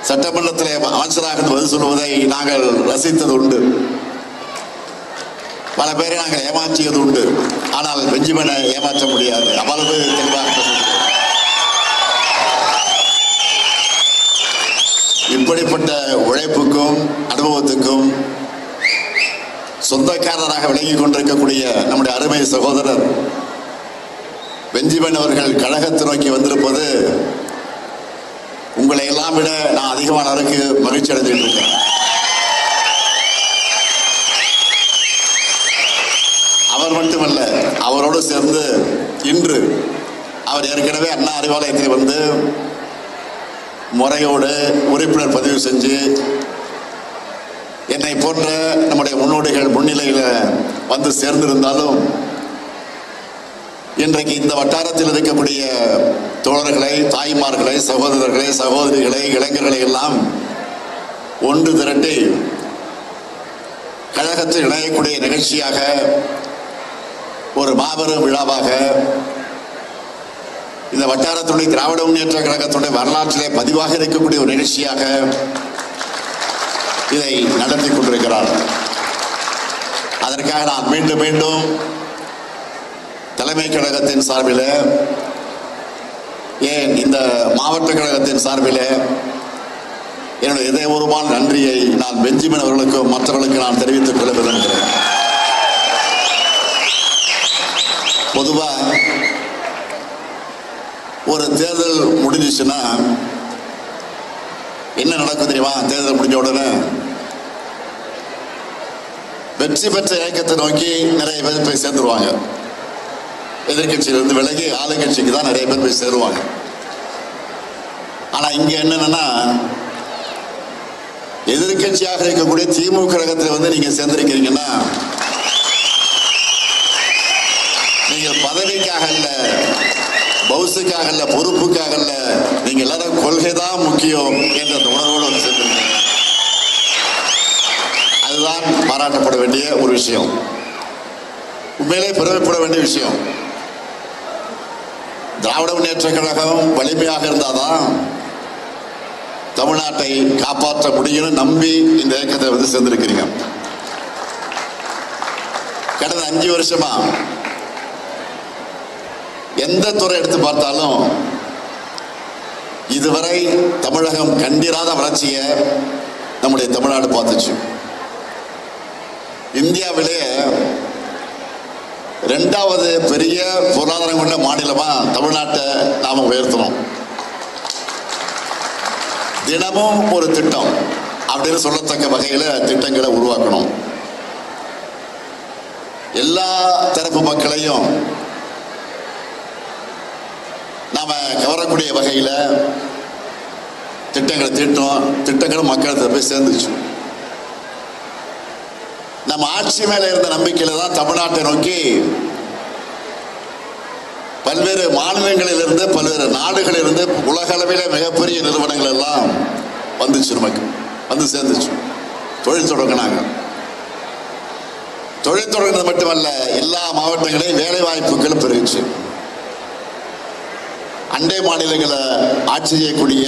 சட்டமன்றத்திலே அமைச்சராக பதில் சொல்வதை நாங்கள் ரசித்தது உண்டு. பல பேரை நாங்கள் ஏமாற்றியது உண்டு. ஆனால் பெஞ்சமினை ஏமாற்ற முடியாது. அவ்வளவு தெளிவாக இப்படிப்பட்ட உழைப்புக்கும் அனுபவத்துக்கும் சொந்தக்காரராக விளங்கிக் கொண்டிருக்கக்கூடிய நம்முடைய அருமை சகோதரர் பெஞ்சமின் அவர்கள் கழகத்தை நோக்கி வந்திருப்பது உங்களை எல்லாம் விட நான் அதிகமான அளவுக்கு மகிழ்ச்சி அடைந்துட்டு இருக்கேன். அவர் மட்டுமல்ல, அவரோடு சேர்ந்து இன்று அவர் ஏற்கனவே அண்ணா அறிவாலயத்தில் வந்து முறையோடு உறுப்பினர் பதிவு செஞ்சு என்னை போன்ற நம்முடைய முன்னோடிகள் முன்னிலையில் வந்து சேர்ந்திருந்தாலும் இன்றைக்கு இந்த வட்டாரத்தில் இருக்கக்கூடிய தோழர்களை, தாய்மார்களை, சகோதரர்களை, சகோதரிகளை, இளைஞர்களை எல்லாம் ஒன்று திரட்டி கழகத்தில் இணையக்கூடிய நிகழ்ச்சியாக ஒரு மாபெரும் விழாவாக இந்த வட்டாரத்துடைய திராவிட முன்னேற்ற கழகத்துடைய வரலாற்றிலே பதிவாக இருக்கக்கூடிய ஒரு நிகழ்ச்சியாக இதை நடத்தி கொண்டிருக்கிறார். அதற்காக நான் மீண்டும் மீண்டும் தலைமை கழகத்தின் சார்பில், ஏன் இந்த மாவட்ட கழகத்தின் சார்பில் என்னுடைய இதயபூர்வமான நன்றியை நான் பெஞ்சமின் அவர்களுக்கும் மற்றவர்களுக்கு நான் தெரிவித்துக் கொள்ள விரும்புகிறேன். பொதுவாக ஒரு தேர்தல் முடிஞ்சிச்சுன்னா என்ன நடக்கும் தெரியுமா? தேர்தல் முடிஞ்ச உடனே வெற்றி பெற்ற இயக்கத்தை நோக்கி நிறைய பேர் போய் சேர்ந்துருவாங்க. எதிர்கட்சியிலிருந்து விலகி ஆளுங்கட்சிக்கு தான் நிறைய பேர் போய் சேருவாங்க. ஆனா இங்க என்னன்னா, எதிர்கட்சியாக இருக்கக்கூடிய திமுக கழகத்தில் வந்து நீங்க சேர்ந்திருக்கிறீங்கன்னா நீங்கள் பதவிக்காக அல்ல, பவுசுக்காக அல்ல, பொறுப்புக்காக அல்ல, நீங்க எல்லாரும் கொள்கை தான் முக்கியம் என்ற உணர்வோடு வந்து சேர்ந்திருக்கீங்க. அதுதான் பாராட்டப்பட வேண்டிய ஒரு விஷயம், உண்மையிலே பெருமைப்பட வேண்டிய விஷயம். திராவிட முன்னேற்ற கழகம் வலிமையாக இருந்தாதான் தமிழ்நாட்டை காப்பாற்ற முடியும்னு நம்பி இந்த இயக்கத்தை வந்து சேர்ந்திருக்கிறீங்க. கடந்த 5 வருஷமா எந்த துறை எடுத்து பார்த்தாலும் இதுவரை தமிழகம் கண்டிராத வளர்ச்சியை நம்முடைய தமிழ்நாடு பார்த்துச்சு. இந்தியாவிலே 2வது பெரிய பொருளாதாரம் கொண்ட மாநிலமா தமிழ்நாட்டை நாம உயர்த்தணும். தினமும் ஒரு திட்டம் அப்படின்னு சொல்லத்தக்க வகையில திட்டங்களை உருவாக்கணும். எல்லா தரப்பு மக்களையும் நாம கவரக்கூடிய வகையில திட்டங்களை தீட்டோம். திட்டங்களும் மக்கள் போய் சேர்ந்துச்சு. நம்ம ஆட்சி மேல இருந்த நம்பிக்கையில தான் தமிழ்நாட்டை நோக்கி பல்வேறு மாநிலங்களிலிருந்து, பல்வேறு நாடுகளிலிருந்து, உலக அளவில் மிகப்பெரிய நிறுவனங்கள் எல்லாம் வந்துச்சு, நமக்கு வந்து சேர்ந்துச்சு. தொழில் தொடங்கினாங்க. தொழில் தொடங்கினது மட்டுமல்ல, எல்லா மாவட்டங்களையும் வேலை வாய்ப்புகளும் பெருகிச்சு. அண்டை மாநிலங்களை ஆட்சி செய்யக்கூடிய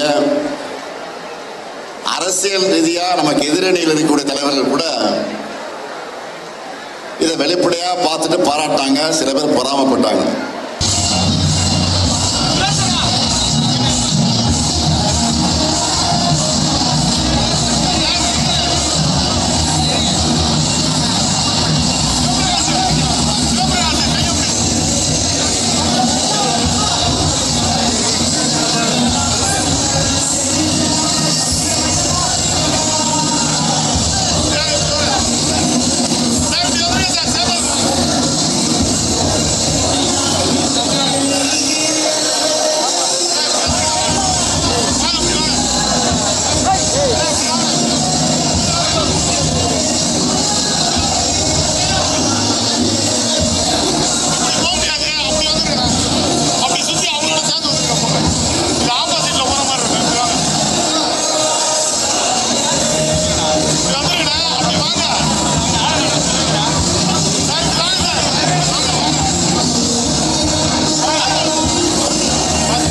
அரசியல் ரீதியா நமக்கு எதிரணியில் இருக்கக்கூடிய தலைவர்கள் கூட இதை வெளிப்படையா பார்த்துட்டு பாராட்டாங்க. சில பேர் பொறாமப்பட்டாங்க.